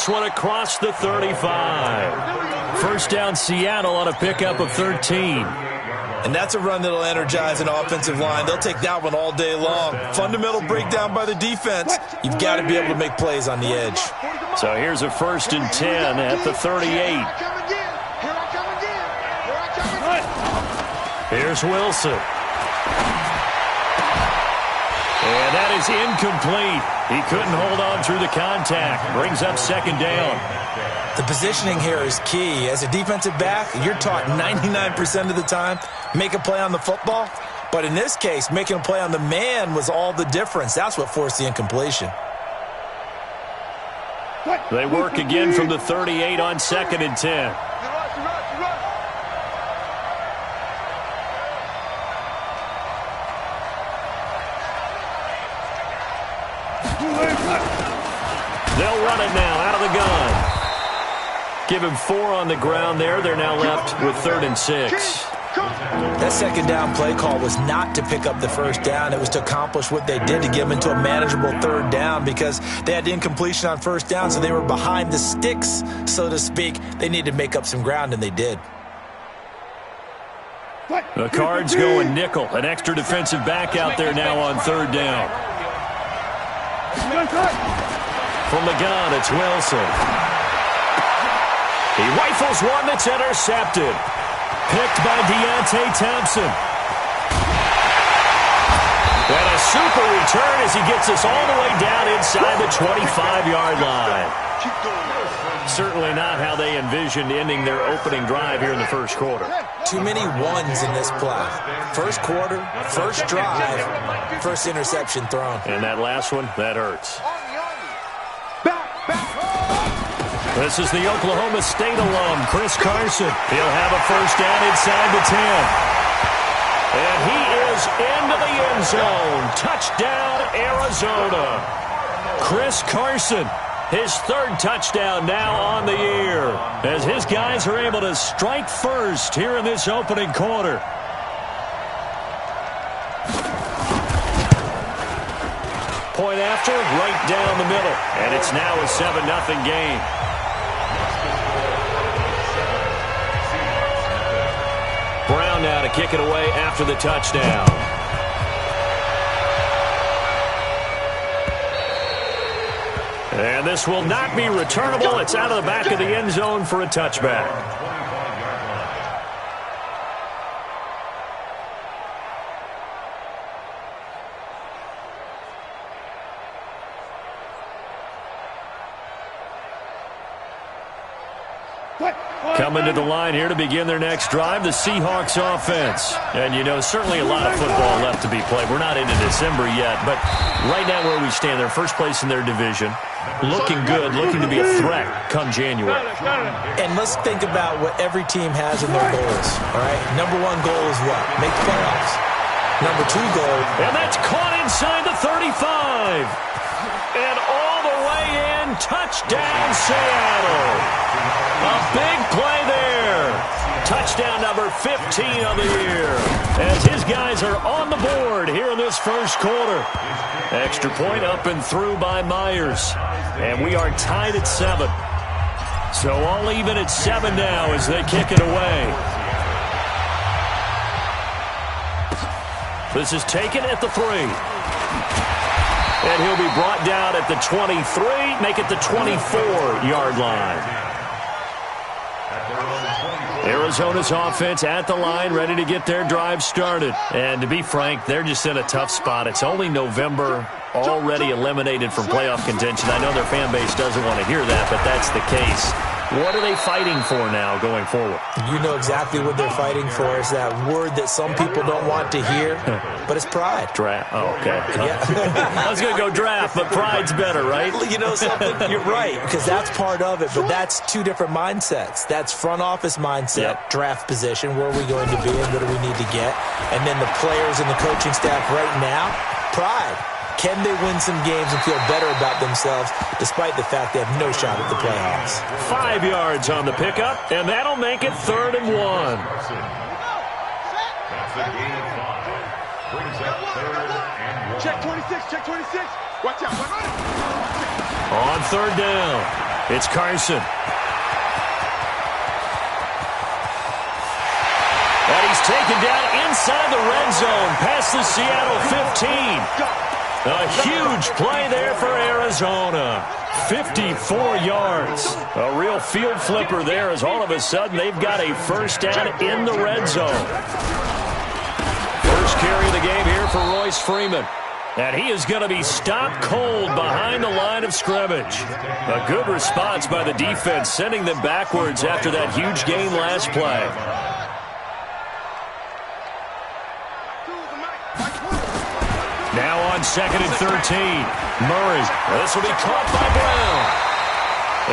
this one across the 35. First down, Seattle on a pickup of 13. And that's a run that'll energize an offensive line. They'll take that one all day long. Fundamental breakdown by the defense. You've got to be able to make plays on the edge. So here's a 1st and 10 at the 38. Here's Wilson. And that is incomplete. He couldn't hold on through the contact. Brings up 2nd down. The positioning here is key. As a defensive back, you're taught 99% of the time, make a play on the football. But in this case, making a play on the man was all the difference. That's what forced the incompletion. They work again from the 38 on 2nd and 10. They'll run it now out of the gun. Give him 4 on the ground there. They're now left with 3rd and 6. That 2nd down play call was not to pick up the 1st down. It was to accomplish what they did, to get them into a manageable 3rd down, because they had incompletion on 1st down, so they were behind the sticks, so to speak. They needed to make up some ground, and they did. The Cards going nickel. An extra defensive back out there now on 3rd down. From the gun, it's Wilson. He rifles one that's intercepted. Picked by Deontay Thompson. And a super return as he gets us all the way down inside the 25-yard line. Certainly not how they envisioned ending their opening drive here in the 1st quarter. Too many ones in this play. 1st quarter, 1st drive, 1st interception thrown. And that last one, that hurts. This is the Oklahoma State alum, Chris Carson. He'll have a 1st down inside the 10. And he is into the end zone. Touchdown, Arizona. Chris Carson, his 3rd touchdown now on the year, as his guys are able to strike first here in this opening quarter. Point after, right down the middle. And it's now a 7-0 game. Brown now to kick it away after the touchdown. And this will not be returnable. It's out of the back of the end zone for a touchback. Coming to the line here to begin their next drive, the Seahawks offense. And, you know, certainly a lot of football left to be played. We're not into December yet, but right now where we stand, they're first place in their division. Looking good, looking to be a threat come January. And let's think about what every team has in their goals, all right? Number 1 goal is what? Make the playoffs. Number 2 goal. And that's caught inside the 35. And all the way in, touchdown Seattle. A big play there. Touchdown number 15 of the year, as his guys are on the board here in this 1st quarter. Extra point up and through by Myers. And we are tied at 7. So all even at 7 now as they kick it away. This is taken at the 3. And he'll be brought down at the 23, make it the 24-yard line. Arizona's offense at the line, ready to get their drive started. And to be frank, they're just in a tough spot. It's only November, already eliminated from playoff contention. I know their fan base doesn't want to hear that, but that's the case. What are they fighting for now going forward? You know exactly what they're fighting for. It's that word that some people don't want to hear, but it's pride. Draft. Oh, okay. Yeah. I was going to go draft, but pride's better, right? You know something? You're right, because that's part of it, but that's 2 different mindsets. That's front office mindset, draft position, where are we going to be and what do we need to get? And then the players and the coaching staff right now, pride. Can they win some games and feel better about themselves despite the fact they have no shot at the playoffs? 5 yards on the pickup, and that'll make it 3rd and 1. Check 26, check 26. Watch out. On 3rd down. It's Carson. And he's taken down inside the red zone past the Seattle 15. A huge play there for Arizona. 54 yards. A real field flipper there as all of a sudden they've got a first down in the red zone. First carry of the game here for Royce Freeman. And he is going to be stopped cold behind the line of scrimmage. A good response by the defense, sending them backwards after that huge gain last play. Now on 2nd and 13. Murray. This will be caught by Brown.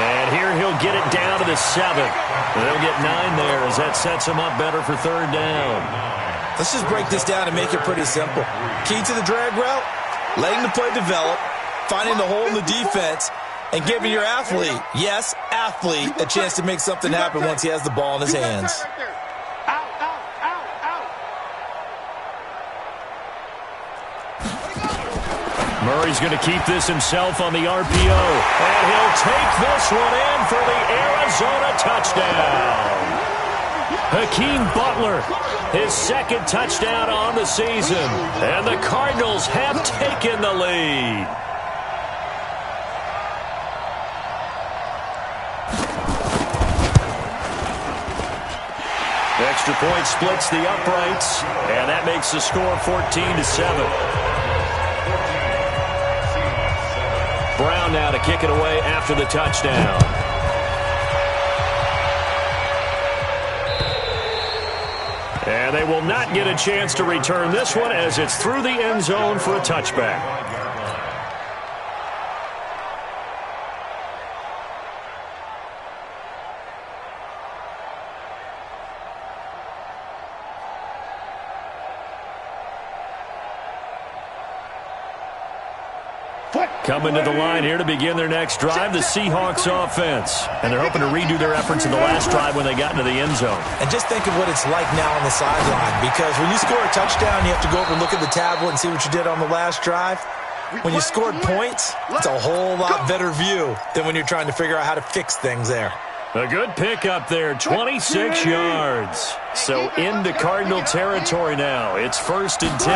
And here he'll get it down to the 7. They'll get 9 there as that sets him up better for 3rd down. Let's just break this down and make it pretty simple. Key to the drag route, letting the play develop, finding the hole in the defense, and giving your athlete, yes, athlete, a chance to make something happen once he has the ball in his hands. Murray's going to keep this himself on the RPO. And he'll take this one in for the Arizona touchdown. Hakeem Butler, his 2nd touchdown on the season. And the Cardinals have taken the lead. Extra point splits the uprights. And that makes the score 14-7. Brown now to kick it away after the touchdown. And they will not get a chance to return this one as it's through the end zone for a touchback. Coming to the line here to begin their next drive, the Seahawks offense. And they're hoping to redo their efforts in the last drive when they got into the end zone. And just think of what it's like now on the sideline, because when you score a touchdown, you have to go over and look at the tablet and see what you did on the last drive. When you scored points, it's a whole lot better view than when you're trying to figure out how to fix things there. A good pickup there, 26 yards. So into Cardinal territory now. It's 1st and 10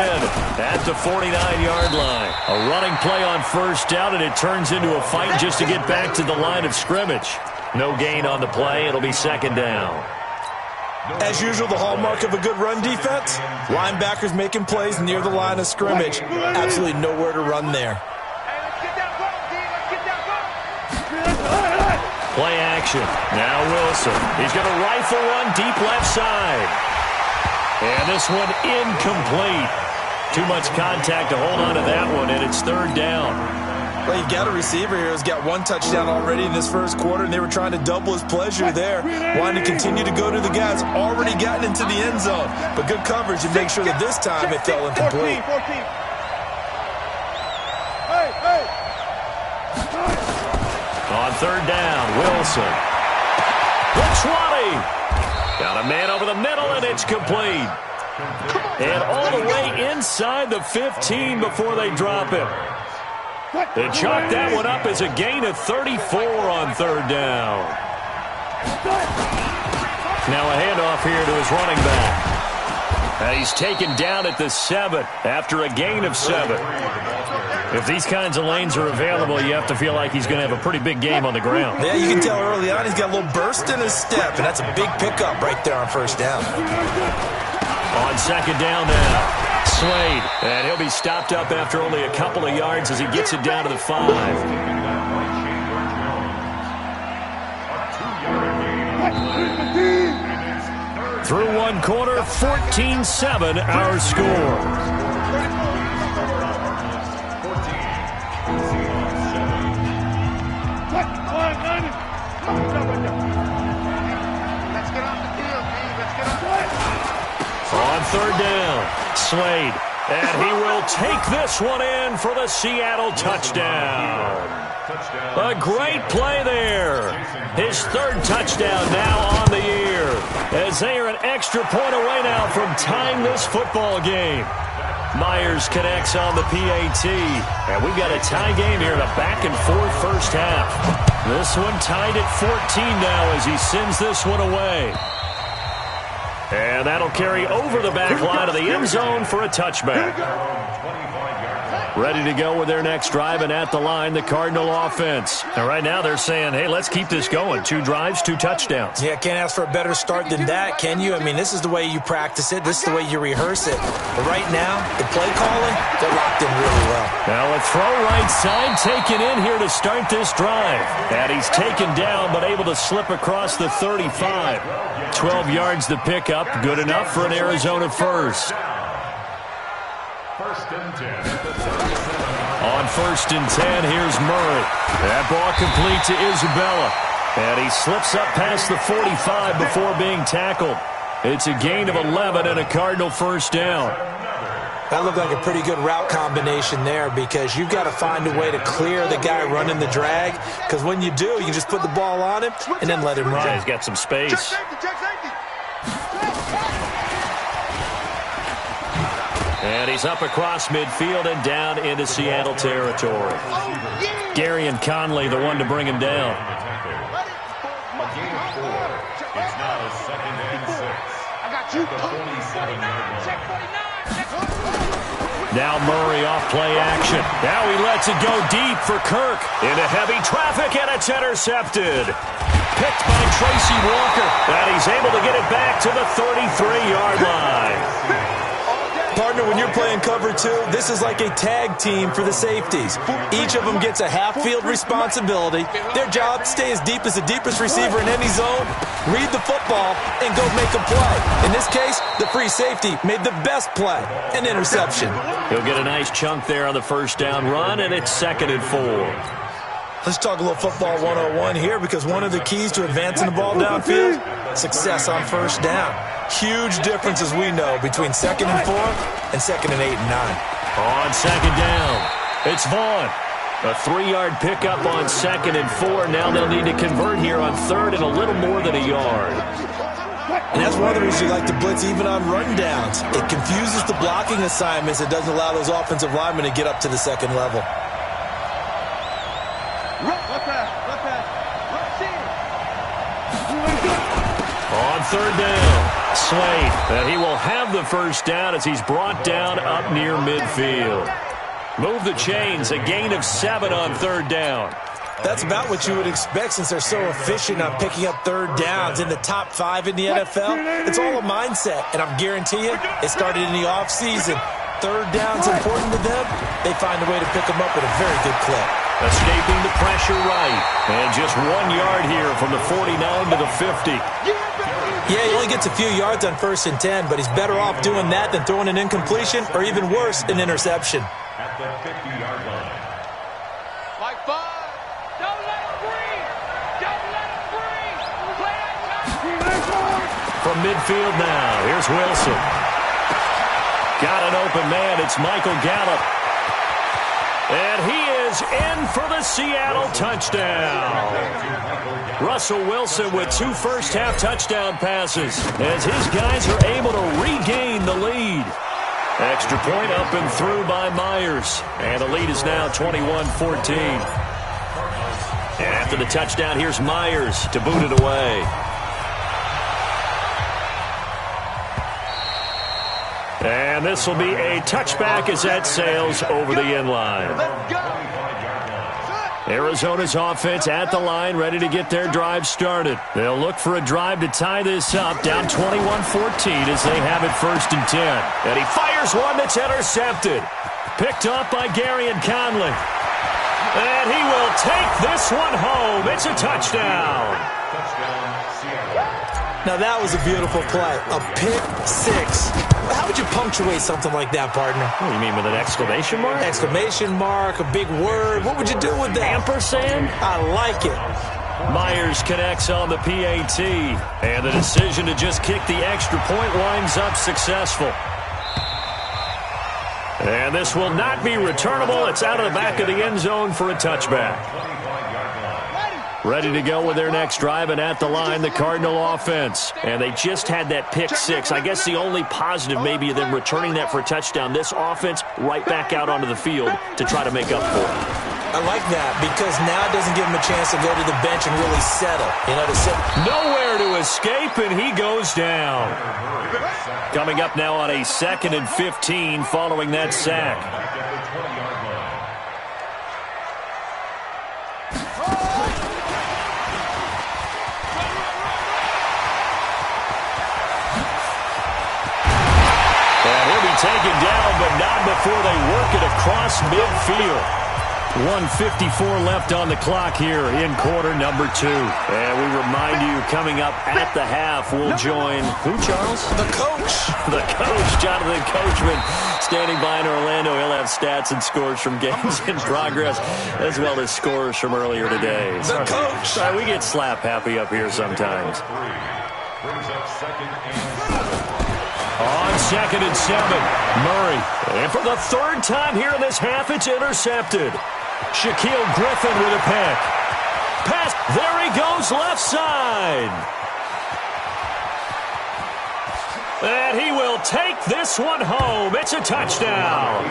at the 49-yard line. A running play on 1st down, and it turns into a fight just to get back to the line of scrimmage. No gain on the play. It'll be 2nd down. As usual, the hallmark of a good run defense, linebackers making plays near the line of scrimmage. Absolutely nowhere to run there. Play action. Now Wilson. He's going to rifle one deep left side. And this one incomplete. Too much contact to hold on to that one, and it's 3rd down. Well, you've got a receiver here who's got 1 touchdown already in this 1st quarter, and they were trying to double his pleasure there. Wanting to continue to go to the guys already gotten into the end zone. But good coverage to make sure that this time it fell incomplete. 14. On 3rd down, Wilson. The 20. Got a man over the middle, and it's complete. And all the way inside the 15 before they drop him. They chalk that one up as a gain of 34 on 3rd down. Now a handoff here to his running back. And he's taken down at the 7 after a gain of 7. If these kinds of lanes are available, you have to feel like he's going to have a pretty big game on the ground. Yeah, you can tell early on he's got a little burst in his step, and that's a big pickup right there on 1st down. On 2nd down now, Slade. And he'll be stopped up after only a couple of yards as he gets it down to the 5. Through 1 quarter, 14-7 our score. On 3rd down, Slade. And he will take this one in for the Seattle touchdown. A great play there. His 3rd touchdown now on the year, as they are an extra point away now from tying this football game. Myers connects on the PAT. And we've got a tie game here in a back-and-forth 1st half. This one tied at 14 now as he sends this one away. And that'll carry over the back line of the end zone for a touchback. Ready to go with their next drive, and at the line, the Cardinal offense. And right now they're saying, hey, let's keep this going. 2 drives, 2 touchdowns. Yeah, can't ask for a better start than that, can you? I mean, this is the way you practice it. This is the way you rehearse it. But right now, the play calling, they're locked in really well. Now a throw right side taken in here to start this drive. And he's taken down, but able to slip across the 35. 12 yards to pick up. Good enough for an Arizona first. On 1st and 10, here's Murray. That ball complete to Isabella. And he slips up past the 45 before being tackled. It's a gain of 11 and a Cardinal first down. That looked like a pretty good route combination there because you've got to find a way to clear the guy running the drag. Because when you do, you can just put the ball on him and then let him run. He's got some space. And he's up across midfield and down into Seattle territory. Gary and Conley, the one to bring him down. It's now 2nd and 6. I got you. 47-yard line. Now Murray off play action. Now he lets it go deep for Kirk. Into heavy traffic, and it's intercepted. Picked by Tracy Walker. And he's able to get it back to the 33-yard line. Partner, when you're playing cover 2, this is like a tag team for the safeties. Each of them gets a half-field responsibility. Their job, stay as deep as the deepest receiver in any zone, read the football, and go make a play. In this case, the free safety made the best play, an interception. He'll get a nice chunk there on the first down run, and it's 2nd and 4. Let's talk a little football 101 here because one of the keys to advancing the ball downfield, success on first down. Huge difference, as we know, between 2nd and 4 and 2nd and 8 and 9. On 2nd down, it's Vaughn. A 3-yard pickup on 2nd and 4. Now they'll need to convert here on 3rd and a little more than a yard. And that's one of the reasons you like to blitz even on rundowns. It confuses the blocking assignments. It doesn't allow those offensive linemen to get up to the 2nd level. On 3rd down, Slade. And he will have the first down as he's brought down up near midfield. Move the chains, a gain of 7 on 3rd down. That's about what you would expect since they're so efficient on picking up 3rd downs in the top 5 in the NFL. It's all a mindset, and I'm guaranteeing it started in the offseason. 3rd down's important to them. They find a way to pick them up at a very good clip. Escaping the pressure right. And just 1 yard here from the 49 to the 50. Yeah, he only gets a few yards on 1st and 10, but he's better off doing that than throwing an incompletion or even worse, an interception. At the 50-yard line. Like 5. Don't let him breathe. Don't let him breathe. Play action. From midfield now, here's Wilson. Got an open man. It's Michael Gallup. And he is in for the Seattle touchdown. Russell Wilson with 2 first-half touchdown passes as his guys are able to regain the lead. Extra point up and through by Myers. And the lead is now 21-14. And after the touchdown, here's Myers to boot it away. And this will be a touchback as that sails over the end line. Arizona's offense at the line, ready to get their drive started. They'll look for a drive to tie this up, down 21-14 as they have it 1st and 10. And he fires one that's intercepted. Picked up by Gary and Conley. And he will take this one home. It's a touchdown. Now that was a beautiful play. A pick 6. How would you punctuate something like that, partner? What do you mean, with an exclamation mark? Exclamation mark, a big word. What would you do with that? Ampersand? I like it. Myers connects on the PAT. And the decision to just kick the extra point winds up successful. And this will not be returnable. It's out of the back of the end zone for a touchback. Ready to go with their next drive, and at the line, the Cardinal offense. And they just had that pick 6. I guess the only positive maybe of them returning that for a touchdown. This offense right back out onto the field to try to make up for it. I like that because now it doesn't give him a chance to go to the bench and really settle. Nowhere to escape, and he goes down. Coming up now on a 2nd and 15 following that sack. And he'll be taken down, but not before they work it across midfield. 1:54 left on the clock here in quarter number 2. And we remind you, coming up at the half, we'll join who, Charles? The coach. The coach, Jonathan Coachman, standing by in Orlando. He'll have stats and scores from games in progress, as well as scores from earlier today. The coach. Sorry, we get slap happy up here sometimes. On 2nd and 7, Murray. And for the 3rd time here in this half, it's intercepted. Shaquille Griffin with a pick. Pass. There he goes, left side. And he will take this one home. It's a touchdown.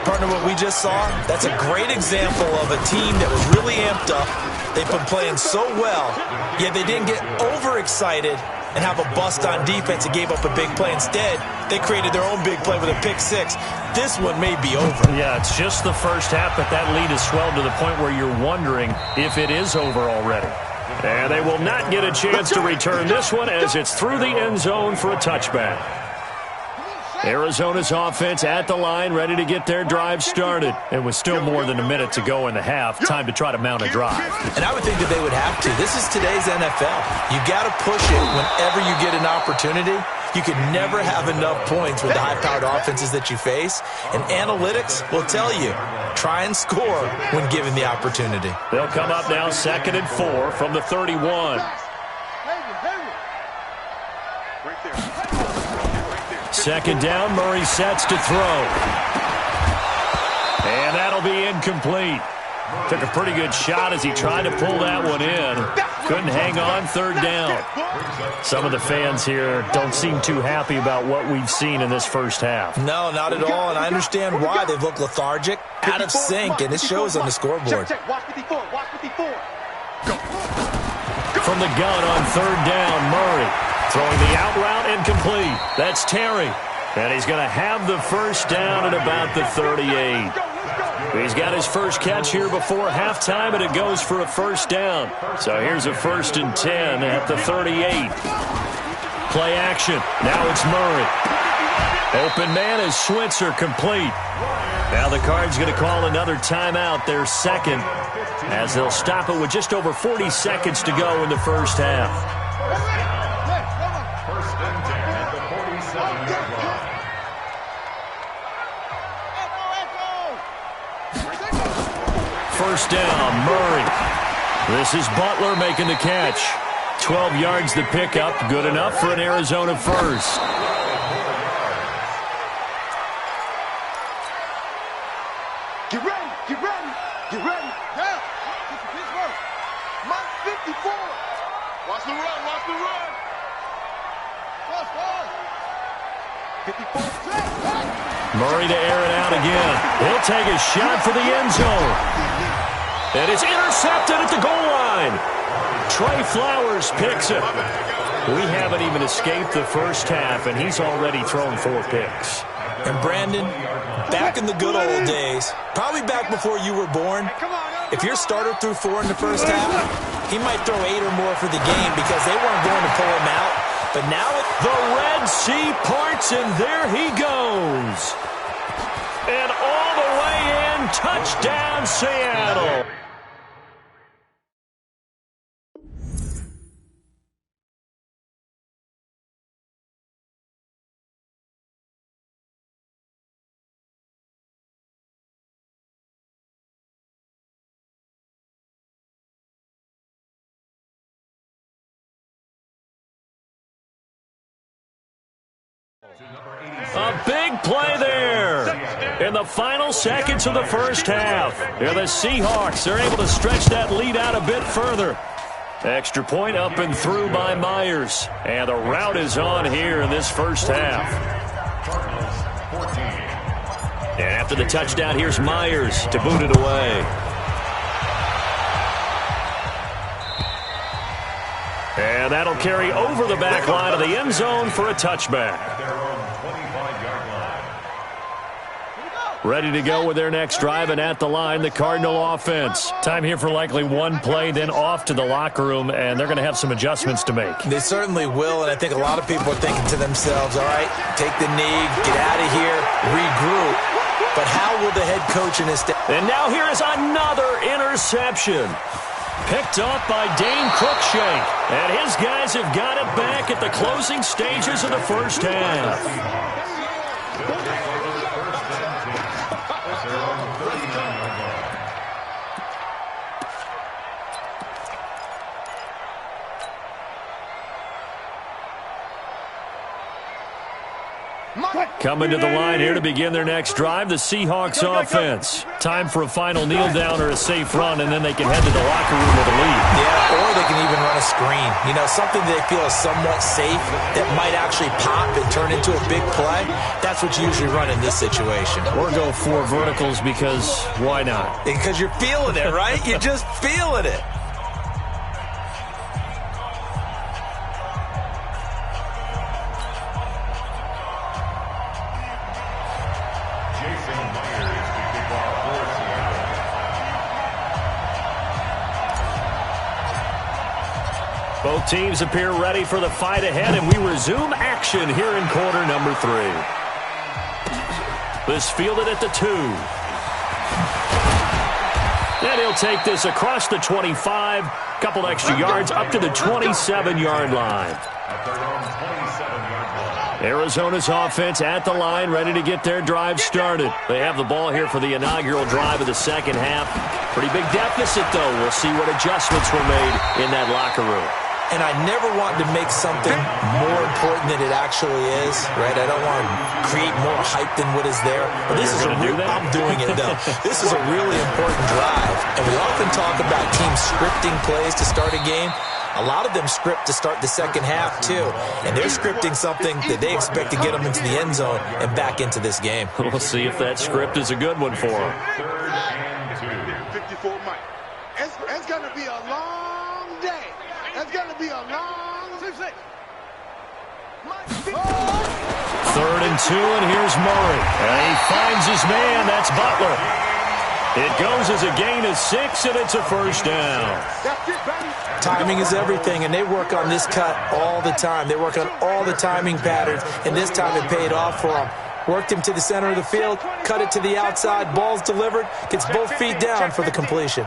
Partner, what we just saw, that's a great example of a team that was really amped up. They've been playing so well, yet they didn't get overexcited and have a bust on defense and gave up a big play. Instead, they created their own big play with a pick 6. This one may be over. Yeah, it's just the first half, but that lead has swelled to the point where you're wondering if it is over already. And they will not get a chance to return this one as it's through the end zone for a touchback. Arizona's offense at the line, ready to get their drive started. And with still more than a minute to go in the half, time to try to mount a drive. And I would think that they would have to. This is today's NFL. You got to push it whenever you get an opportunity. You can never have enough points with the high-powered offenses that you face. And analytics will tell you, try and score when given the opportunity. They'll come up now 2nd and 4 from the 31. Second down, Murray sets to throw. And that'll be incomplete. Took a pretty good shot as he tried to pull that one in. Couldn't hang on, 3rd down. Some of the fans here don't seem too happy about what we've seen in this first half. No, not at all, and I understand why. They've looked lethargic, out of sync, and it shows on the scoreboard. From the gun on 3rd down, Murray. Throwing the out route incomplete. That's Terry. And he's going to have the first down at about the 38. He's got his first catch here before halftime, and it goes for a first down. So here's a 1st and 10 at the 38. Play action. Now it's Murray. Open man is Switzer, complete. Now the Cards going to call another timeout, their 2nd, as they'll stop it with just over 40 seconds to go in the first half. First down, Murray. This is Butler making the catch. 12 yards the pickup. Good enough for an Arizona first. Get ready, get ready, get ready. Yeah. Mike 54. Watch the run, watch the run. 54. Murray to air it out again. He'll take a shot for the end zone. And it's intercepted at the goal line. Trey Flowers picks it. We haven't even escaped the first half, and he's already thrown 4 picks. And Brandon, back in the good old days, probably back before you were born, if your starter threw 4 in the first half, he might throw 8 or more for the game because they weren't going to pull him out. But now the Red Sea parts, and there he goes. And all the way in, touchdown Seattle. A big play there in the final seconds of the first half. Yeah, the Seahawks are able to stretch that lead out a bit further. Extra point up and through by Myers. And the route is on here in this first half. And after the touchdown, here's Myers to boot it away. And that'll carry over the back line of the end zone for a touchback. Ready to go with their next drive, and at the line, the Cardinal offense. Time here for likely one play, then off to the locker room, and they're going to have some adjustments to make. They certainly will, and I think a lot of people are thinking to themselves, all right, take the knee, get out of here, regroup. But how will the head coach and his staff... And now here is another interception. Picked off by Dane Cruikshank. And his guys have got it back at the closing stages of the first half. Coming to the line here to begin their next drive, the Seahawks offense. Time for a final kneel down or a safe run, and then they can head to the locker room with a lead. Yeah, or they can even run a screen. You know, something they feel is somewhat safe that might actually pop and turn into a big play. That's what you usually run in this situation. Or go 4 verticals because why not? Because you're feeling it, right? You're just feeling it. Both teams appear ready for the fight ahead, and we resume action here in quarter number 3. This fielded at the 2. And he'll take this across the 25, couple extra yards up to the 27-yard line. Arizona's offense at the line, ready to get their drive started. They have the ball here for the inaugural drive of the second half. Pretty big deficit, though. We'll see what adjustments were made in that locker room. And I never want to make something more important than it actually is, right? I don't want to create more hype than what is there. But this is I'm doing it, though. This is a really important drive. And we often talk about teams scripting plays to start a game. A lot of them script to start the second half, too. And they're scripting something that they expect to get them into the end zone and back into this game. We'll see if that script is a good one for them. 54 Mike. It's going to be a long day. It's going to be a long 6. 3rd and 2, and here's Murray. And he finds his man. That's Butler. It goes as a gain of 6, and it's a first down. Timing is everything, and they work on this cut all the time. They work on all the timing patterns, and this time it paid off for them. Worked him to the center of the field, cut it to the outside, ball's delivered, gets both feet down for the completion.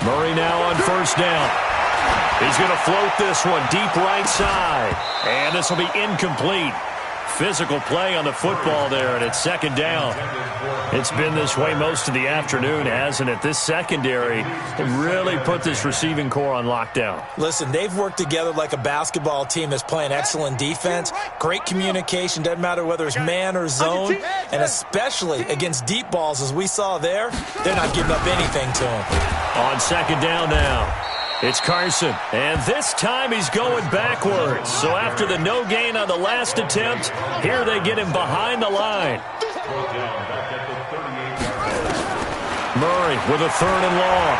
Murray now on first down. He's going to float this one deep right side. And this will be incomplete. Physical play on the football there, and it's second down. It's been this way most of the afternoon, hasn't it? This secondary really put this receiving core on lockdown. Listen, they've worked together like a basketball team that's playing excellent defense. Great communication, doesn't matter whether it's man or zone. And especially against deep balls, as we saw there, they're not giving up anything to them. On second down now. It's Carson, and this time he's going backwards. So after the no gain on the last attempt, here they get him behind the line. Murray with a 3rd and long.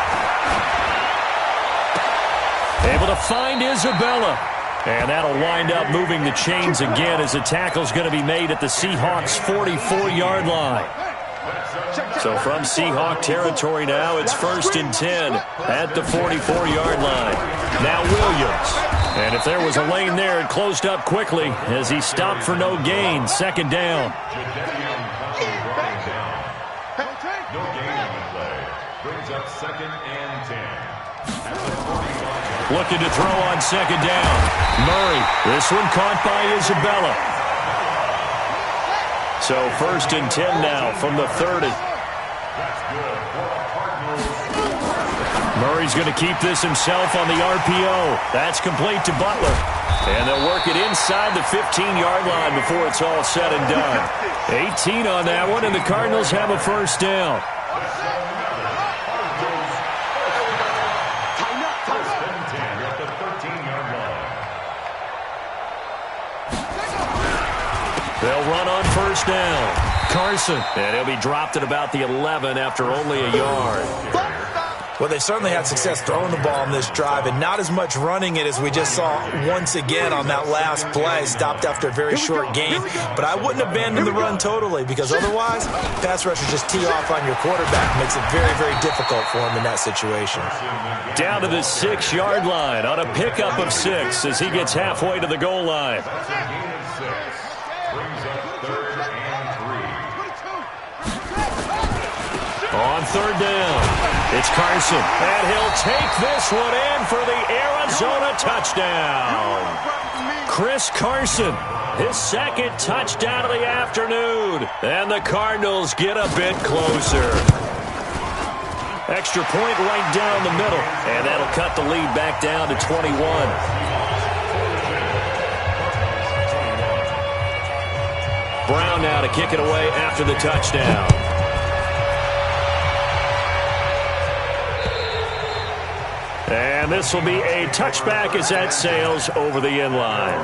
Able to find Isabella. And that'll wind up moving the chains again as the tackle's going to be made at the Seahawks' 44-yard line. So from Seahawk territory now, it's 1st and 10 at the 44-yard line. Now Williams. And if there was a lane there, it closed up quickly as he stopped for no gain. Second down. No gain on the play. Brings up 2nd and 10. Looking to throw on second down. Murray. This one caught by Isabella. So 1st and 10 now from the 30. Murray's going to keep this himself on the RPO. That's complete to Butler. And they'll work it inside the 15-yard line before it's all said and done. 18 on that one, and the Cardinals have a first down. They'll run on first down. Carson, and he'll be dropped at about the 11 after only a yard. Well, they certainly had success throwing the ball on this drive, and not as much running it as we just saw once again on that last play. Stopped after a very short gain. But I wouldn't abandon the run totally, because otherwise, pass rushers just tee off on your quarterback. Makes it very, very difficult for him in that situation. Down to the 6-yard line on a pickup of 6 as he gets halfway to the goal line. On third down, it's Carson, and he'll take this one in for the Arizona touchdown. Chris Carson, his second touchdown of the afternoon, and the Cardinals get a bit closer. Extra point right down the middle, and that'll cut the lead back down to 21. Brown now to kick it away after the touchdown. And this will be a touchback as that sails over the end line.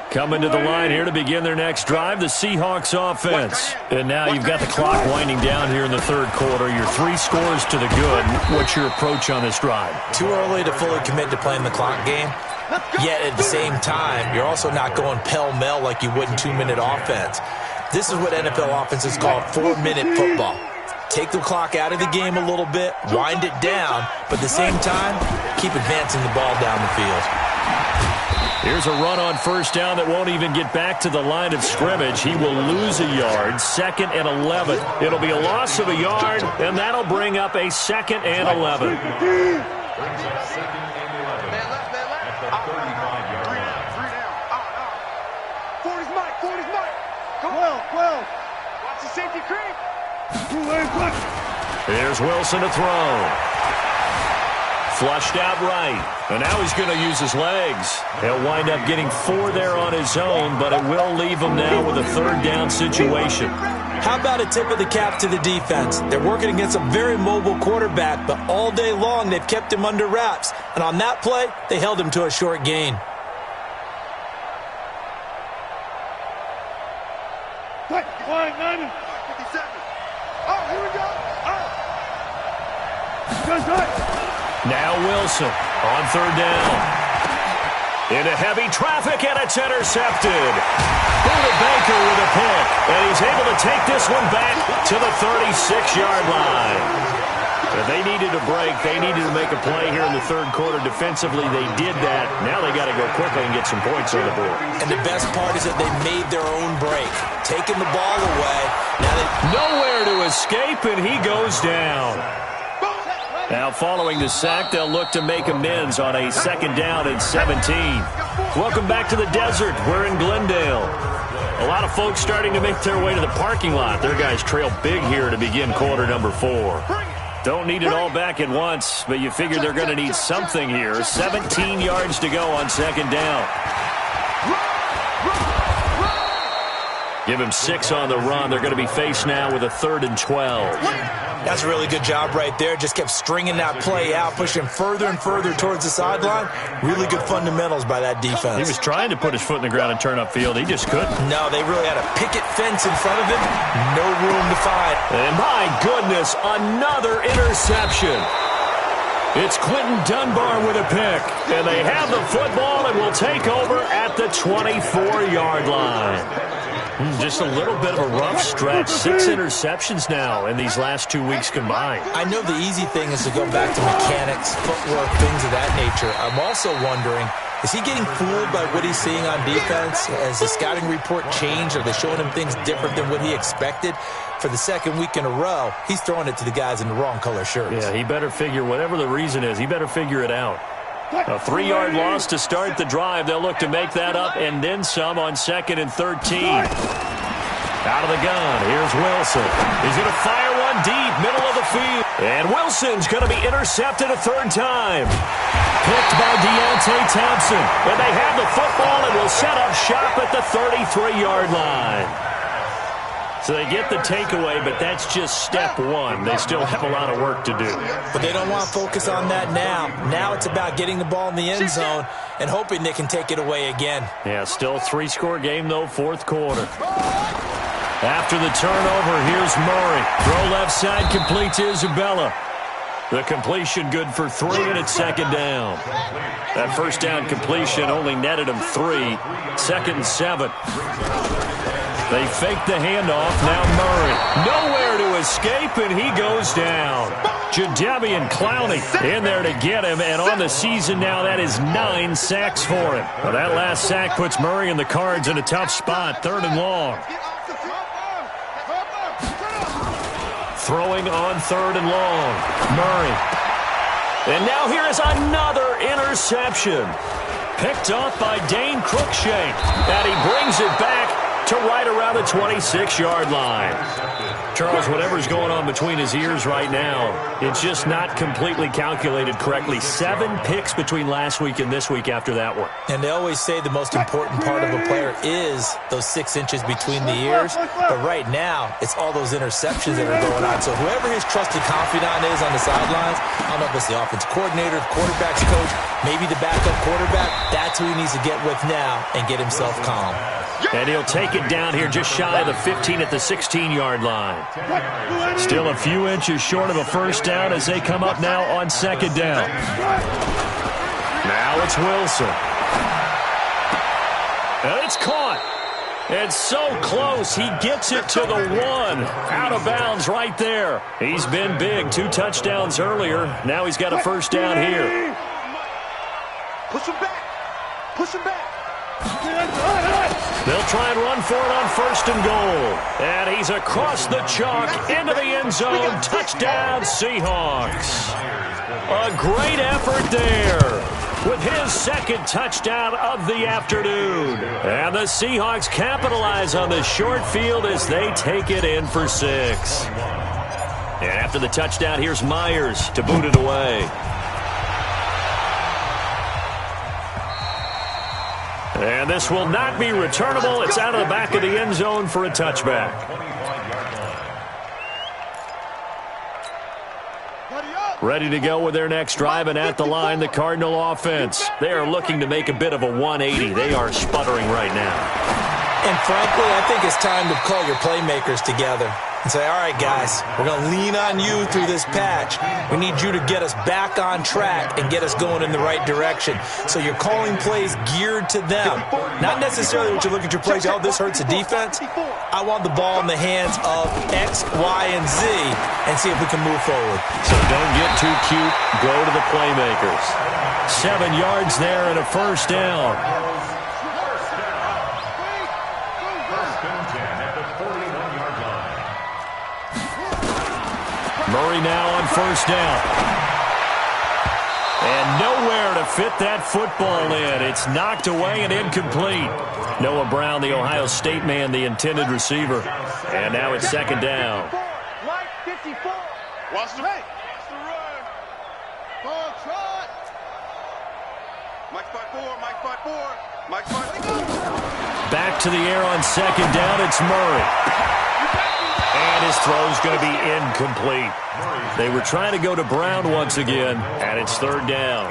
Coming to the line here to begin their next drive, the Seahawks offense. And now you've got the clock winding down here in the third quarter. You're 3 scores to the good. What's your approach on this drive? Too early to fully commit to playing the clock game. Yet at the same time, you're also not going pell-mell like you would in 2-minute offense. This is what NFL offenses call 4-minute football. Take the clock out of the game a little bit, wind it down, but at the same time, keep advancing the ball down the field. Here's a run on first down that won't even get back to the line of scrimmage. He will lose a yard, 2nd and 11. It'll be a loss of a yard, and that'll bring up a 2nd and 11. Watch the safety creep. Here's Wilson to throw. Flushed out right. And now he's going to use his legs. He'll wind up getting 4 there on his own, but it will leave him now with a 3rd down situation. How about a tip of the cap to the defense? They're working against a very mobile quarterback, but all day long they've kept him under wraps. And on that play, they held him to a short gain. Line 57. Oh, here we go. Now Wilson on 3rd down. Into heavy traffic, and it's intercepted. Buda Baker with a pick, and he's able to take this one back to the 36-yard line. If they needed a break, they needed to make a play here in the third quarter. Defensively, they did that. Now they got to go quickly and get some points on the board. And the best part is that they made their own break, taking the ball away. Now nowhere to escape, and he goes down. Now, following the sack, they'll look to make amends on a 2nd down and 17. Welcome back to the desert. We're in Glendale. A lot of folks starting to make their way to the parking lot. Their guys trail big here to begin quarter number 4. Don't need it all back at once, but you figure they're going to need something here. 17 yards to go on 2nd down. Give him 6 on the run. They're going to be faced now with a 3rd and 12. That's a really good job right there. Just kept stringing that play out, pushing further and further towards the sideline. Really good fundamentals by that defense. He was trying to put his foot in the ground and turn upfield. He just couldn't. No, they really had a picket fence in front of him. No room to find. And my goodness, another interception. It's Quentin Dunbar with a pick. And they have the football and will take over at the 24-yard line. Just a little bit of a rough stretch. 6 interceptions now in these last 2 weeks combined. I know the easy thing is to go back to mechanics, footwork, things of that nature. I'm also wondering, is he getting fooled by what he's seeing on defense? Has the scouting report changed? Are they showing him things different than what he expected? For the 2nd week in a row, he's throwing it to the guys in the wrong color shirts. Yeah, he better figure, whatever the reason is, he better figure it out. A 3-yard loss to start the drive. They'll look to make that up and then some on 2nd and 13. Out of the gun, here's Wilson. He's going to fire one deep, middle of the field. And Wilson's going to be intercepted a 3rd time. Picked by Deontay Thompson. And they have the football and will set up shop at the 33-yard line. So they get the takeaway, but that's just step one. They still have a lot of work to do. But they don't want to focus on that now. Now it's about getting the ball in the end zone and hoping they can take it away again. Yeah, still a 3-score game, though, fourth quarter. After the turnover, here's Murray. Throw left side, complete to Isabella. The completion good for 3, and it's second down. That first down completion only netted him 3. Second and 7. They fake the handoff. Now Murray. Nowhere to escape, and he goes down. Jadeveon Clowney in there to get him, and on the season now, that is 9 sacks for him. Well, that last sack puts Murray and the Cards in a tough spot, 3rd and long. Throwing on 3rd and long. Murray. And now here is another interception. Picked off by Dane Cruikshank. And he brings it back to right around the 26-yard line. Charles, whatever's going on between his ears right now, it's just not completely calculated correctly. 7 picks between last week and this week after that one. And they always say the most important part of a player is those 6 inches between the ears. But right now, it's all those interceptions that are going on. So whoever his trusted confidant is on the sidelines, I don't know if it's the offensive coordinator, the quarterback's coach, maybe the backup quarterback, that's who he needs to get with now and get himself calm. And he'll take it down here just shy of the 15 at the 16-yard line. Still a few inches short of a first down as they come up now on second down. Now it's Wilson. And it's caught. It's so close. He gets it to the 1. Out of bounds right there. He's been big. 2 touchdowns earlier. Now he's got a first down here. Push him back. Push him back. They'll try and run for it on 1st and goal. And he's across the chalk into the end zone. Touchdown, Seahawks. A great effort there with his second touchdown of the afternoon. And the Seahawks capitalize on the short field as they take it in for 6. And after the touchdown, here's Myers to boot it away. And this will not be returnable. It's out of the back of the end zone for a touchback. Ready to go with their next drive, and at the line, the Cardinal offense. They are looking to make a bit of a 180. They are sputtering right now. And frankly, I think it's time to call your playmakers together and say, all right, guys, we're going to lean on you through this patch. We need you to get us back on track and get us going in the right direction. So you're calling plays geared to them. Not necessarily what you look at your plays, oh, this hurts the defense. I want the ball in the hands of X, Y, and Z and see if we can move forward. So don't get too cute. Go to the playmakers. 7 yards there and a first down. Murray now on first down. And nowhere to fit that football in. It's knocked away and incomplete. Noah Brown, the Ohio State man, the intended receiver. And now it's second down. Mike 54. Watch the run. Ball trot. Mike 5-4. Mike 5-4. Mike 5-4. Back to the air on second down. It's Murray. And his throw's going to be incomplete. They were trying to go to Brown once again, and it's third down.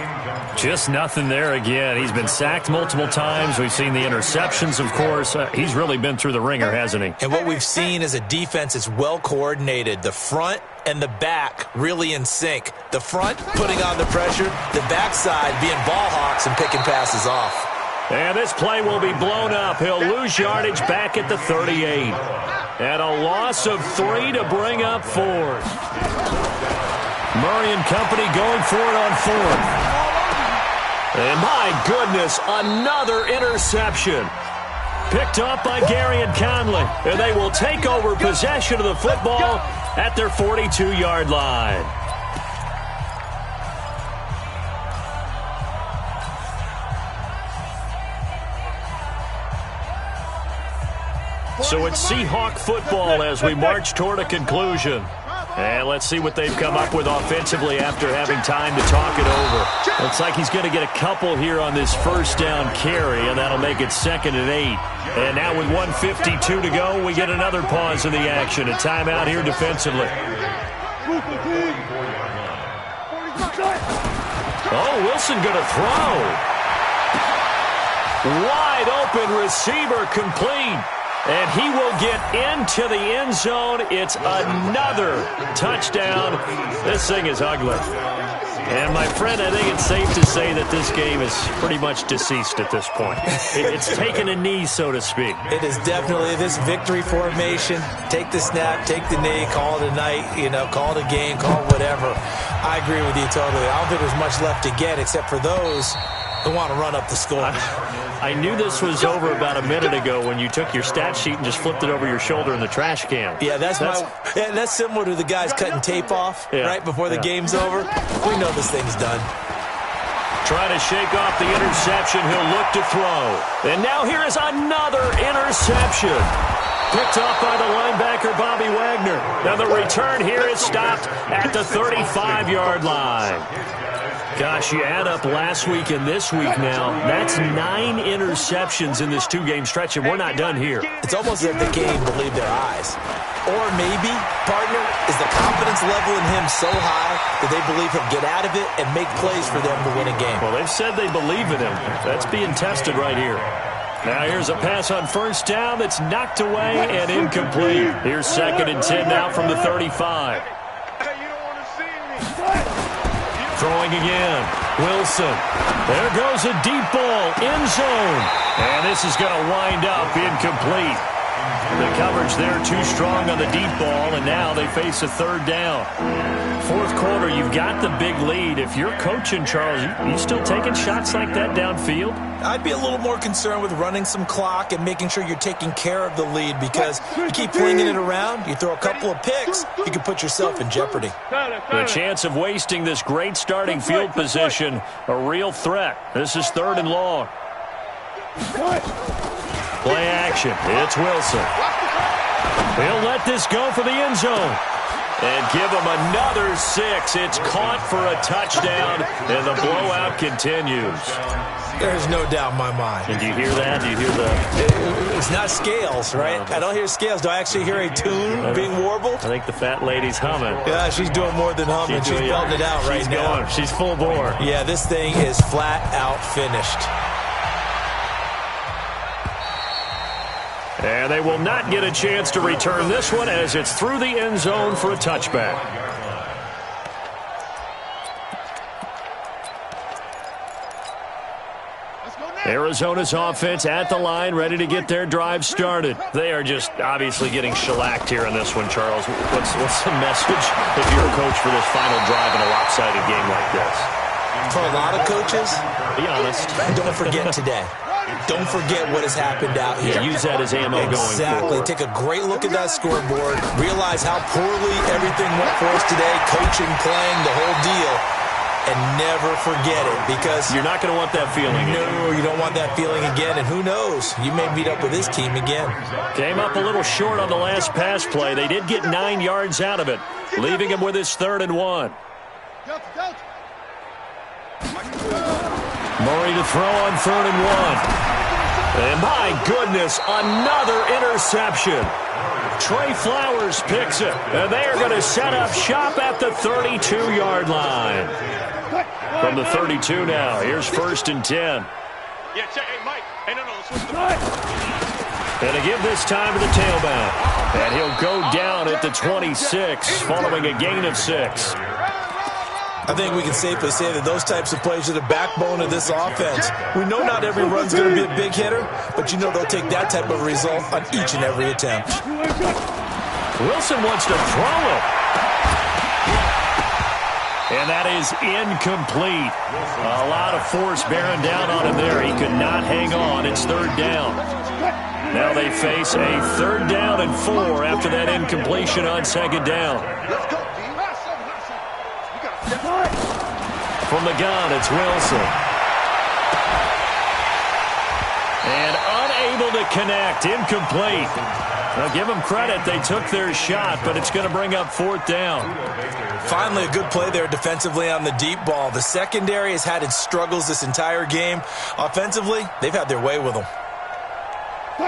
Just nothing there again. He's been sacked multiple times. We've seen the interceptions, of course. He's really been through the ringer, hasn't he? And what we've seen is a defense that's well coordinated. The front and the back really in sync. The front putting on the pressure, the backside being ball hawks and picking passes off. And this play will be blown up. He'll lose yardage back at the 38. And a loss of 3 to bring up 4th. Murray and company going for it on 4th. And my goodness, another interception. Picked up by Gary and Conley. And they will take over possession of the football at their 42-yard line. So it's Seahawk football as we march toward a conclusion. And let's see what they've come up with offensively after having time to talk it over. Looks like he's going to get a couple here on this first down carry, and that'll make it 2nd and 8. And now with 1:52 to go, we get another pause in the action. A timeout here defensively. Oh, Wilson going to throw. Wide open receiver complete. And he will get into the end zone. It's another touchdown. This thing is ugly. And, my friend, I think it's safe to say that this game is pretty much deceased at this point. It's taken a knee, so to speak. It is definitely this victory formation. Take the snap, take the knee, call it a night, call it a game, call it whatever. I agree with you totally. I don't think there's much left to get except for those who want to run up the score. I knew this was over about a minute ago when you took your stat sheet and just flipped it over your shoulder in the trash can. Yeah, that's similar to the guys cutting tape off right before the game's over. We know this thing's done. Trying to shake off the interception. He'll look to throw. And now here is another interception. Picked off by the linebacker, Bobby Wagner. Now the return here is stopped at the 35-yard line. Gosh, you add up last week and this week now, that's 9 interceptions in this 2-game stretch, and we're not done here. It's almost as if the game believed their eyes. Or maybe, partner, is the confidence level in him so high that they believe he'll get out of it and make plays for them to win a game. Well, they've said they believe in him. That's being tested right here. Now here's a pass on first down that's knocked away and incomplete. Here's 2nd and 10 now from the 35. Throwing again. Wilson. There goes a deep ball. End zone. And this is going to wind up incomplete. The coverage there too strong on the deep ball, and now they face a 3rd down. 4th quarter, you've got the big lead. If you're coaching, Charles, you still taking shots like that downfield? I'd be a little more concerned with running some clock and making sure you're taking care of the lead, because you keep flinging it around, you throw a couple of picks, you can put yourself in jeopardy. The chance of wasting this great starting field position, a real threat. This is 3rd and long. Play action. It's Wilson. He'll let this go for the end zone. And give him another 6. It's caught for a touchdown, and the blowout continues. There's no doubt in my mind. And do you hear that? Do you hear the... It's not scales, right? I don't hear scales. Do I actually hear a tune being warbled? I think the fat lady's humming. Yeah, she's doing more than humming. She's belting it out right now. She's full bore. Yeah, this thing is flat out finished. And they will not get a chance to return this one as it's through the end zone for a touchback. Arizona's offense at the line, ready to get their drive started. They are just obviously getting shellacked here in this one, Charles. What's the message if you're a coach for this final drive in a lopsided game like this? For a lot of coaches, be honest. Don't forget today. Don't forget what has happened out here. Yeah, use that as ammo going forward. Exactly. Take a great look at that scoreboard. Realize how poorly everything went for us today. Coaching, playing, the whole deal. And never forget it, because you're not going to want that feeling again. No, you don't want that feeling again. And who knows? You may meet up with this team again. Came up a little short on the last pass play. They did get 9 yards out of it, leaving him with his 3rd and 1. Murray to throw on 3rd and 1. And my goodness, another interception. Trey Flowers picks it, and they are going to set up shop at the 32-yard line. From the 32 now, here's 1st and 10. Yeah, check. Hey, Mike. Hey, no, switch the Mike. And to give this time to the tailback. And he'll go down at the 26, following a gain of 6. I think we can safely say that those types of plays are the backbone of this offense. We know not every run's going to be a big hitter, but you know they'll take that type of result on each and every attempt. Wilson wants to throw it. And that is incomplete. A lot of force bearing down on him there. He could not hang on. It's 3rd down. Now they face a 3rd down and 4 after that incompletion on 2nd down. From the gun, it's Wilson. And unable to connect. Incomplete. Now, give them credit. They took their shot, but it's going to bring up 4th down. Finally, a good play there defensively on the deep ball. The secondary has had its struggles this entire game. Offensively, they've had their way with them.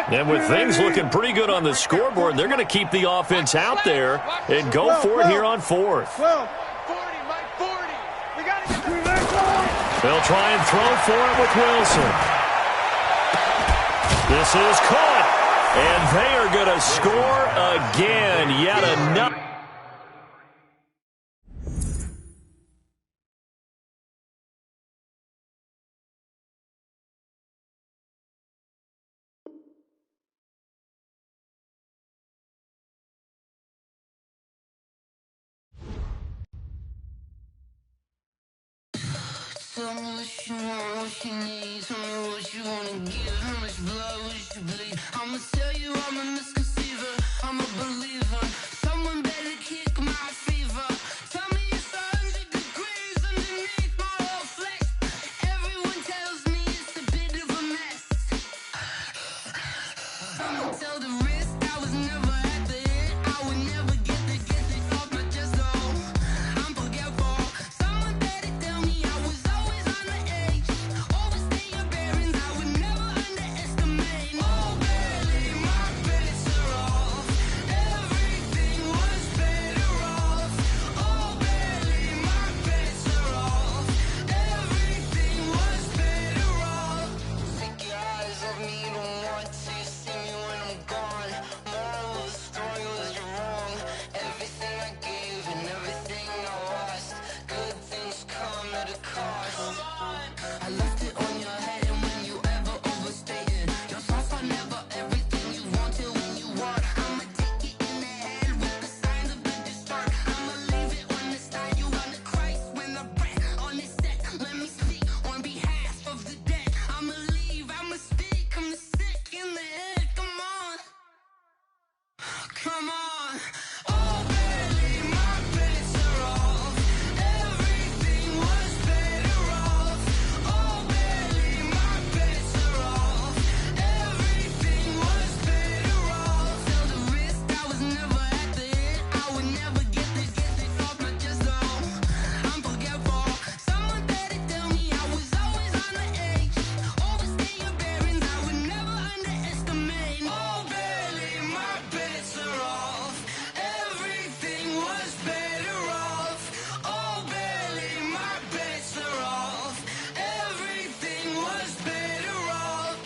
And with things looking pretty good on the scoreboard, they're going to keep the offense out there and go for it here on 4th. 40, Mike, 40. We got to get the They'll try and throw for it with Wilson. This is caught, and they are going to score again. Yet another. Tell me what you want, what you need. Tell me what you wanna give. How much blood would you bleed? I'ma tell you I'm a misconceiver. I'm a believer. Someone better kick my fever. Tell me it's 100 degrees underneath my whole flesh. Everyone tells me it's a bit of a mess. I'ma tell the risk I was never at the end. I would never get this off my chest though. I'm forgetful. Someone better tell me I was always on the edge. Overstay your bearings, I would never underestimate. Oh, barely, my bets are off. Everything was better off. Oh, barely, my bets are off. Everything was better off. Take your eyes off me, don't want to see me when I'm gone. Moral of the story was you're wrong. Everything I gave and everything I lost. Good things come at a cost. I left it on your head, and when you ever overstay it, your thoughts are never everything you wanted when you want. I'ma take it in the head with the signs of the distort. I'ma leave it on the side. You on the Christ when I breath on this set. Let me speak on behalf of the dead. I'ma leave, I'ma speak. I'm the sick in the head. Come on, come on. Oh, barely, my bets are off. Everything was better off. Oh, barely, my bets are off. Everything was better off. Tell the risk I was never at the end. I would never get this off my chest though. I'm forgetful. Someone better tell me I was always on the edge. Overstay your bearings, I would never underestimate. Oh, barely, my bets are off. Everything was better off. Oh, barely, my bets are off. Everything was better off.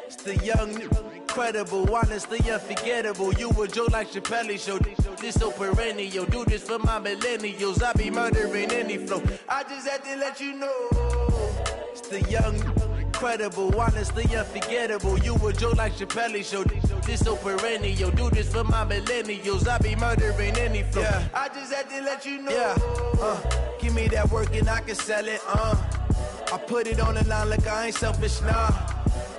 It's the young, incredible, honestly unforgettable. You a Joe like Chappelle show. This so perennial. Do this for my millennials. I be murdering any flow. I just had to let you know. It's the young, incredible, honestly unforgettable. You a Joe like Chappelle show. This so perennial. Do this for my millennials. I be murdering any flow. Yeah. I just had to let you know. Yeah. Give me that work and I can sell it. I put it on the line like I ain't selfish, nah.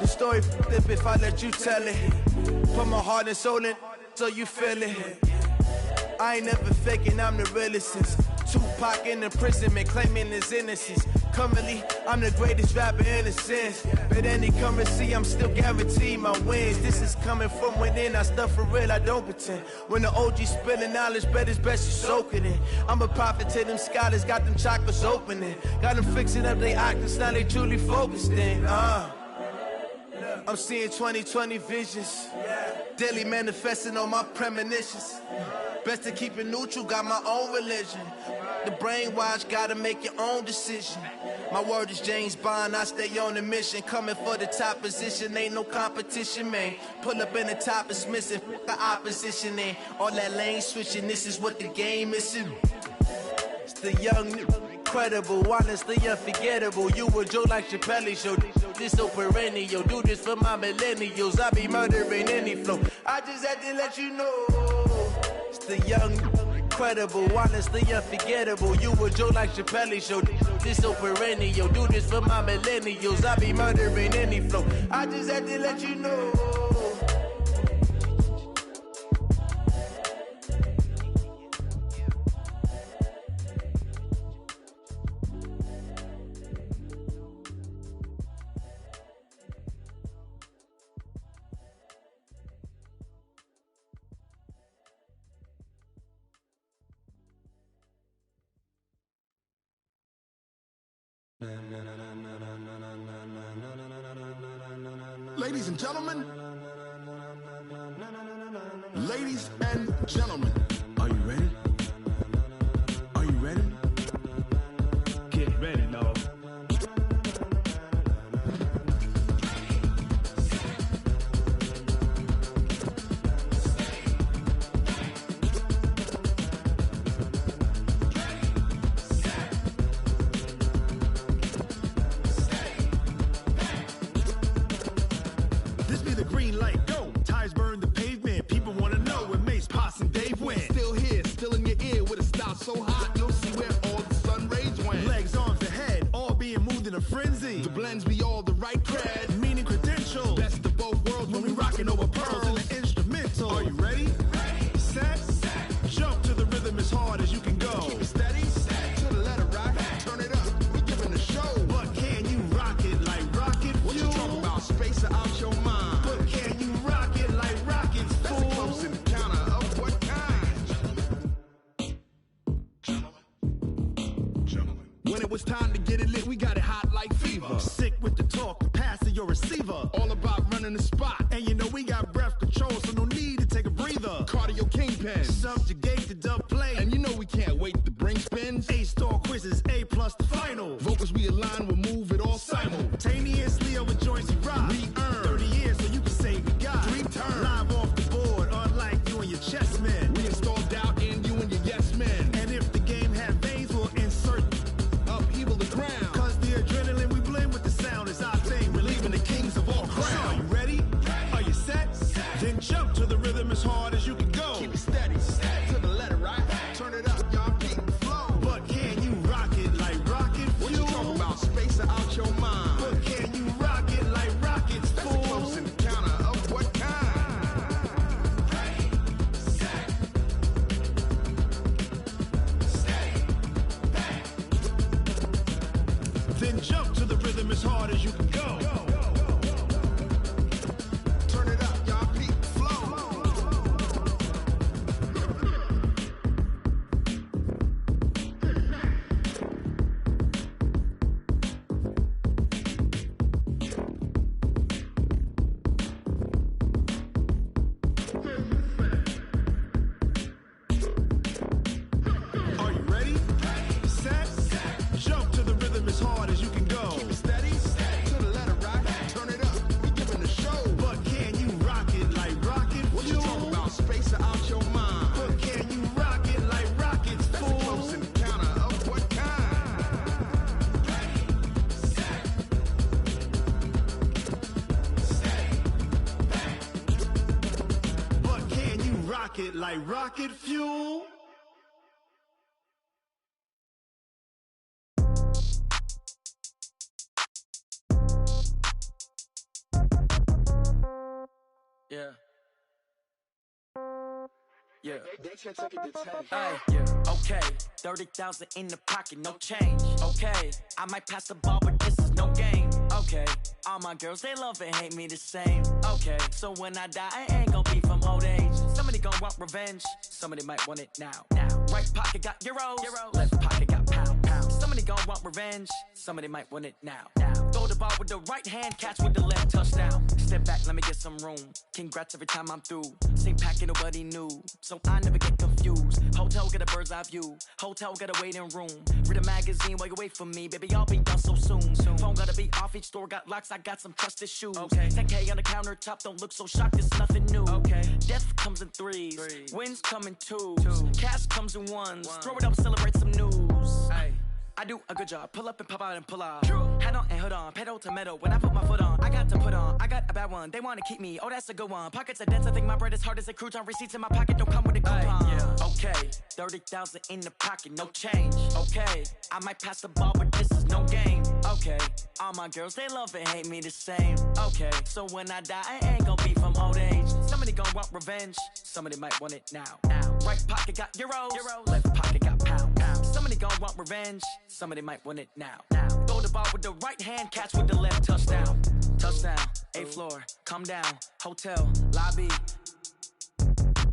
The story flip if I let you tell it. Put my heart and soul in so you feel it. I ain't never faking, I'm the realest since Tupac in imprisonment, claiming his innocence. Currently, I'm the greatest rapper in a sense. But any currency, I'm still guaranteed my wins. This is coming from within, I stuff for real, I don't pretend. When the OG spilling knowledge, bet it's best you soak it in. I'm a prophet to them scholars, got them chakras opening. Got them fixing up they octaves, now they truly focused in. I'm seeing 2020 visions. Daily manifesting on my premonitions. Best to keep it neutral, got my own religion. The brainwash, gotta make your own decision. My word is James Bond, I stay on the mission. Coming for the top position, ain't no competition, man. Pull up in the top, it's missing, the opposition in. All that lane switching, this is what the game is. It's the young, incredible, honestly unforgettable. You a Joe like Chappelle show. This so perennial. Do this for my millennials. I be murdering any flow. I just had to let you know. It's the young, incredible, honestly unforgettable. You a Joe like Chappelle show. This so perennial. Do this for my millennials. I be murdering any flow. I just had to let you know. Ladies and gentlemen. Ladies and gentlemen. Are you ready? Are you ready? Get ready, no. This be the green light, go. Tires burn the pavement. People wanna know when Mace, Potts, and Dave win. Still here, still in your ear with a style so hot, you'll see where all the sun rays went. Legs, arms, the head, all being moved in a frenzy. The blends be all the right cred. Meaning credentials. Best of both worlds When we rockin' over pearls in the instrumental. Are you ready? Set, jump to the rhythm as hard as you can go. Keep it steady, to the letter right. Turn it up, we giving the show. But can you rock it like rocket What you fuel? talking about? Space out your mind. But can you rock it like rockets, That's a close fool? encounter of what kind? Gentlemen. When it was time to get it lit, we got it hot like fever. Sick with the talk, passing your receiver. All about running the spot. And you know we got breath control, so no need to take a breather. Cardio kingpin. Subjugate the dub play. And you know we can't wait to bring spins. A-star quizzes, A+ the final. Vocals we align, we'll move it all Simultaneously over joints we rock. We earn 30 years so you can say we got 3 turns. live off the board, unlike you and your chess men. We install doubt in you and your yes men. And if the game had veins, we'll insert. Upheaval the ground. Cause the adrenaline we blend with the sound is our thing, relieving the kings of all Crown. crowd. Are you ready? Are you set? Then jump to the rhythm as hard as you can go. Keep it steady, to the letter right. Turn it up, y'all beat the flow. But can you rock it like rocket fuel? What you talking about? Space out your mind. But can you rock it like rockets, That's a fool? close encounter of what kind? Then jump to the rhythm as hard as you can go. Turn it up, y'all beat the flow. Are you ready? Set, jump to the rhythm as hard as you can go. Keep it steady, to the letter right. Turn it up, we giving the show. But can you rock it like rocket What you fuel? talking about? Space out your mind. But can you rock it like rockets, That's a fool? close encounter of what kind? But can you rock it like rocket fuel? Yeah. Yeah. They can take it to 10. Hey, yeah. Okay. 30,000 in the pocket, no change. Okay. I might pass the ball, but this is no game. Okay. All my girls, they love and hate me the same. Okay. So when I die, I ain't gon' be from old age. Somebody gon' want revenge. Somebody might want it now. Right pocket got euros. Left pocket got pound. Somebody gon' want revenge. Somebody might want it now. Throw the ball with the right hand, catch with the left, touchdown. Step back, let me get some room. Congrats every time I'm through. Same packet, nobody knew. So I never get confused. Hotel get a bird's eye view. Hotel get a waiting room. Read a magazine while you wait for me. Baby, I'll be done so soon. Phone gotta be off, each store got locks. I got some trusted shoes. 10K on the countertop, don't look so shocked, it's nothing new. Death comes in threes. Wins come in twos. Cash comes in ones. Throw it up, celebrate some news. I do a good job. Pull up and pop out and pull out. Head on and hood on. Pedal to metal. When I put my foot on, I got to put on. I got a bad one. They want to keep me. Oh, that's a good one. Pockets are dense. I think my bread is hard as a crouton. Receipts in my pocket don't come with a coupon. Okay. 30,000 in the pocket. No change. Okay. I might pass the ball, but this is no game. Okay. All my girls, they love and hate me the same. Okay. So when I die, I ain't gonna be from old age. Somebody gonna want revenge. Somebody might want it now. Right pocket got euros. Left pocket got pound. Somebody gonna want revenge. Somebody might want it now. Throw the ball with the right hand, catch with the left, touchdown. Touchdown, 8th floor, come down, hotel, lobby.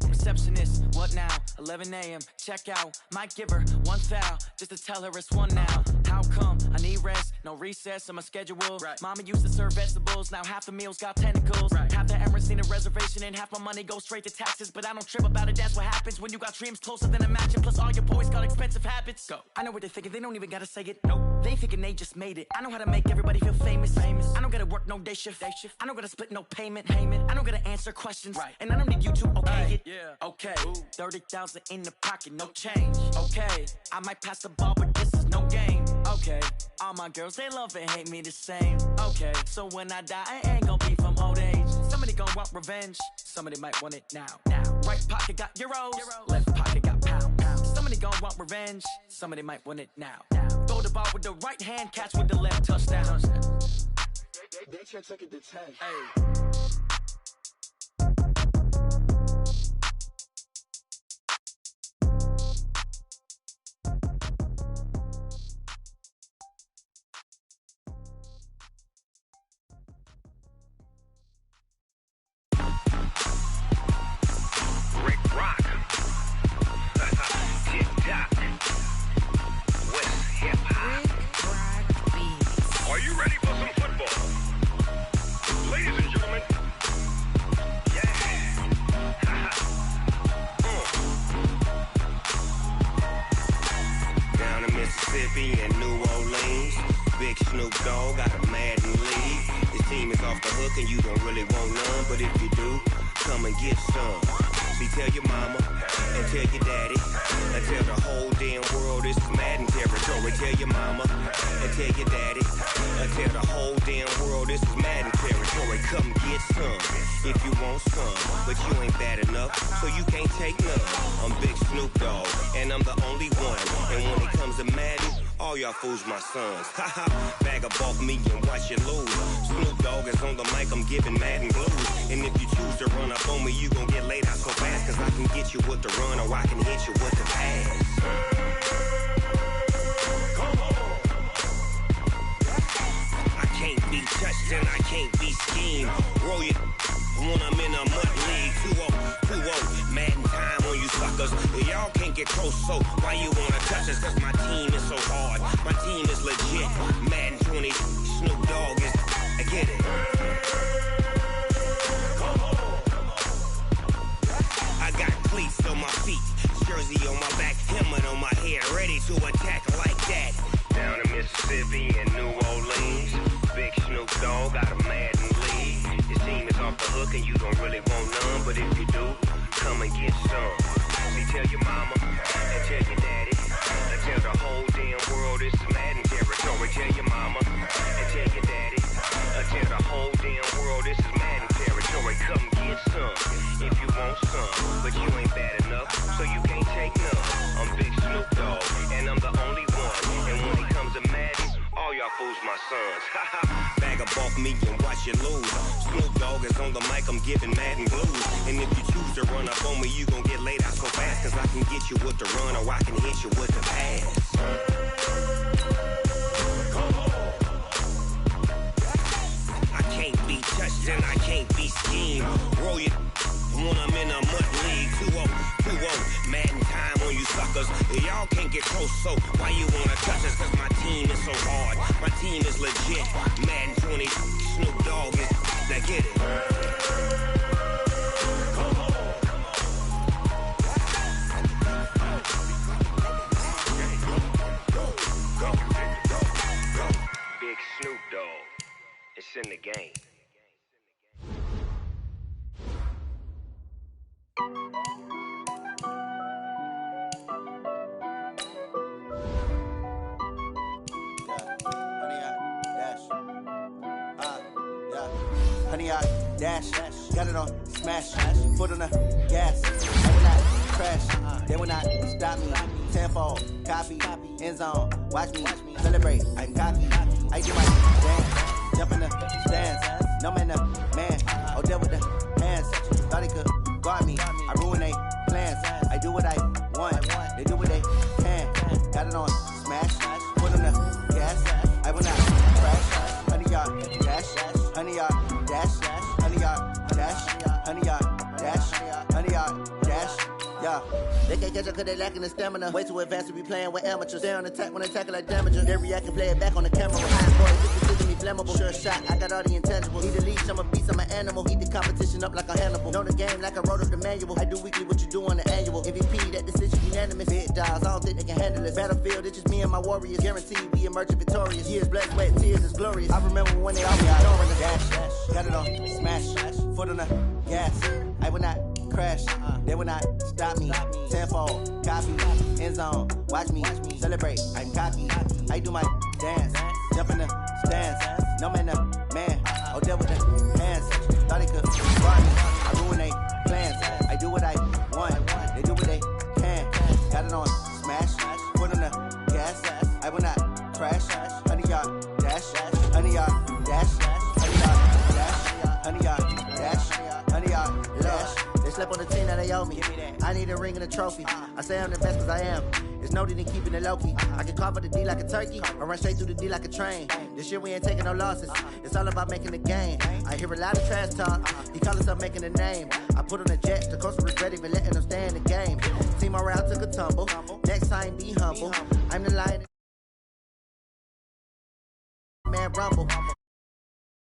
Receptionist, what now? 11 a.m., check out. Might give her one foul, just to tell her it's one now. How come? I need rest, no recess in my schedule. Right. Mama used to serve vegetables, now half the meals got tentacles. Right. Half the Emirates need a reservation and half my money goes straight to taxes. But I don't trip about it, that's what happens when you got dreams closer than imagine. Plus all your boys got expensive habits. Go. I know what they're thinking, they don't even gotta say it. Nope. They thinking they just made it. I know how to make everybody feel famous. I don't gotta work no day shift. I don't gotta split no payment. I don't gotta answer questions. Right. And I don't need you to okay it. Yeah. Okay. 30,000 in the pocket, no change. Okay. I might pass the ball, but this is no game. Okay. All my girls, they love and hate me the same. Okay. So when I die, I ain't gonna be from old age. Somebody gonna want revenge. Somebody might want it now. Right pocket got euros. Left pocket got pounds. Somebody gonna want revenge. Somebody might want it now. Throw the ball with the right hand, catch with the left, touchdown. They can't take it to 10. Hey. Fools my sons. Haha, bag up off me and watch you lose. Snoop Dogg is on the mic, I'm giving Madden blues. And if you choose to run up on me, you gon' get laid out so fast. Cause I can get you with the run or I can hit you with the pass. Come on. I can't be touched and I can't be schemed. Roll you when I'm in a mud league. 2-0, Madden time on you suckers. Y'all can't get close, so why you wanna touch us? Cause my team is so hard. My team is legit. Madden 20, Snoop Dogg is. I get it. Come on. I got cleats on my feet, jersey on my back, helmet on my head, ready to attack like that. Down in Mississippi and New Orleans, big Snoop Dogg got a Madden league. His team is off the hook and you don't really want none, but if you do, come and get some. See, tell your mama and tell your daddy. Tell the whole damn world this is Madden territory. Tell your mama and tell your daddy. Tell the whole damn world this is Madden territory. Come get some if you want some, but you ain't bad enough, so you can't take none. I'm Big Snoop Dogg, and I'm the only one. And when it comes to Madden, all y'all fools my sons. Bag up off me and watch you lose. Snoop Dogg is on the mic, I'm giving Madden blues. And if you choose to run up on me, you gon' get laid out so fast. Cause I can get you with the run or I can hit you with the pass. Come on. I can't be touched and I can't be schemed. Roll you when I'm in a mud league. 2-0, Madden time on you suckers. Y'all can't get close, so why you wanna touch us? Cause my team is so hard. My team is legit. Madden 20, Snoop Dogg is. Now get it. Big Snoop Dogg. It's in the game. Honey, I dash, got it on smash, foot on the gas. I will not crash, they will not stop me. Tenfold, copy, end zone, watch me celebrate. I'm cocky, I do my dance, jump in the stands. No man, man, oh there with the hands. Thought he could guard me, I ruin they plans. I do what I want, they do what they can. Got it on smash, foot on the gas. I will not crash, honey, y'all dash, honey, y'all dash, honey, y'all dash, honey, y'all dash, honey, y'all dash, yeah. They can't catch up cause they lacking the stamina. Way too advanced to be playing with amateurs. They on attack when they tackle like damager. They react and play it back on the camera. High boy, this decision me flammable. Sure shot, I got all the intangibles. Need a leash, I'm a beast, I'm an animal. Heat the competition up like a Hannibal. Know the game like I wrote up the manual. I do weekly what you do on the annual. MVP, that decision unanimous. Big dogs, I don't think they can handle it. Battlefield, it's just me and my warriors. Guaranteed we emerge victorious. Years blessed, sweat, and tears is glorious. I remember when they all be out on the dash. Got it on, smash, foot on the gas. I will not crash, they will not stop me. Tenfold, copy, end zone, watch me celebrate. I'm cocky, I do my dance, jump in the stands. No man, man, oh there with the hands. Thought they could guard me, I ruin they plans. I do what I want, they do what they can. Got it on, smash, foot on the gas. I will not crash, 100 yard dash, 100 yard dash, 100 yard dash, 100 yard dash, 100 yard dash. They slept on the team that they owe me. I need a ring and a trophy. I say I'm the best cause I am. It's noted in keeping it low-key. I can carve up the D like a turkey or run straight through the D like a train. This year we ain't taking no losses. It's all about making the game. I hear a lot of trash talk. He call himself making a name. I put on the Jets. The coach was ready, but letting them stay in the game. Team morale took a tumble. Next time be humble. I'm the lion. Man rumble.